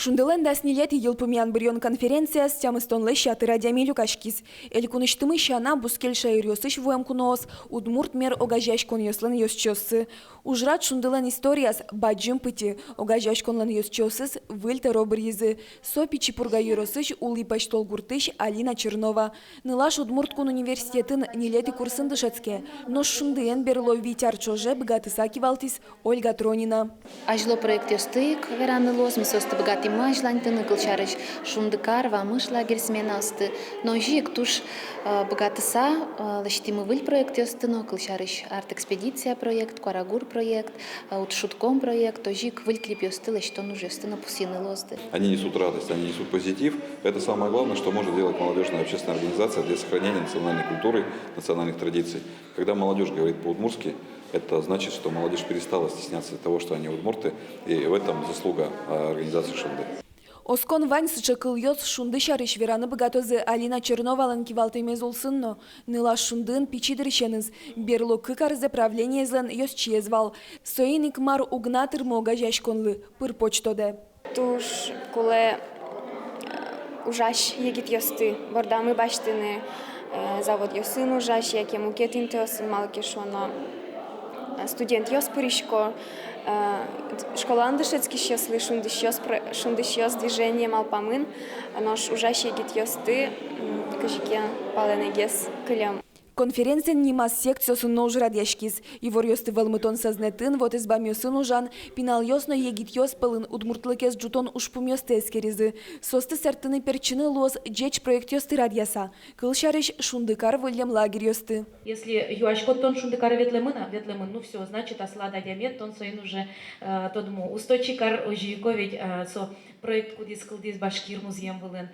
Шунделен даснилет елпумян брион конференция с тямыстонлы щаты радиами люкашкис. Элькуныштымы щана бускель шайрёсыш вуэм куноос, удмурт мер огажащ кон ёслын ёсчёсы. Ужрат шунделен историас баджым пыти, огажащ конлын ёсчёсыс выльта робризы. Сопи чипурга юросыш улипаш толгуртыш Алина Чернова. Нылаш удмурткун университетін нилети курсын дышацке. Но шундыен берло витяр чоже бгатыса кивалтис Ольга Тронина. Ажло проект ёстык веранылос, мисосты богатый мажлантыны кылчарыш шундыкар вамыш лагерсмен асты. Но жик туш богатыса лаштимы выль проект ёстыно кылчарыш арт-экспедиция проект, Куарагур проект, Утшутком проект, то жик выль клип ёсты лаштон уже ёстыно пусины лосты. Они несут радость, они несут позитив. Это самое главное, что может делать молодежная общественная организация для сохранения национальной культуры, национальных традиций. Когда молодежь говорит по-удмуртски, это значит, что молодежь перестала стесняться того, что они удмурты, и в этом заслуга организации Шунды. Оскон вань сычакыл йос шунды шарыш вераны богатозы Алина Черновалан кивалты мезулсынно. Ныла шундын пичидырщеныз. Берло кыкарзе правление злен йос чезвал. Соиник мар угнатыр мога жашконлы. Пыр почтоде. Туш, куле ужаш егит йосты. Бордамы баштыны завод йосын ужаш, яке мукетин теосын малки шоно. Студент йос пыришко. Школан дышецки щесли шундыш движение малпамын, нож ужащий гит йосты, кажике паленегес кылям. Конференция нимас секциясын нож радяшкиз. Ивор йосты валмытон сознетін, вот избам йосын ужан, пинал йосно егит йос пылын удмуртлыкес джутон ушпум йосты эскеризы. Состы сертыны перчины лоз джеч проект йосты радяса. Кыл шарыш шундыкар выльям лагерь йосты. Если юашкот тон шундыкар ветлемын, ну все, значит аслада диамет, тон соин уже тодму. Устойчикар ожиковить со проект кудис кылдис башкир музеем вылын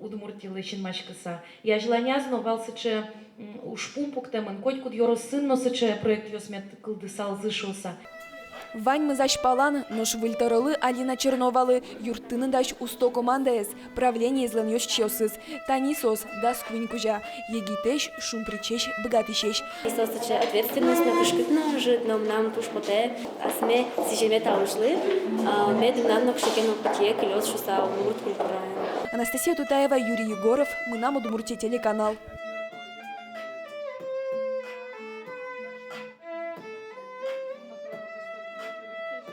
удмуртилы шинмашкыса. Я желание знавал сыче ушпум пуктемын, коть куд йоросын носыче проект йосмет кылдысал зышылса. Вань мы палан, нож выльтарылы Алина Черновалы, юртыны даш усто команда эс, правление излан ёсчёсыз, танисос, да сквинькужа, егитеш, шумпричеш, богатышеш. Сосыче ответственность на пушкытно жит, но нам пушпоте, а сме сижеме таужлы, мед нам на кшекену путье, клёс шуса умурт культура. Анастасия Тутаева, Юрий Егоров, мы нам удмуртия телеканал.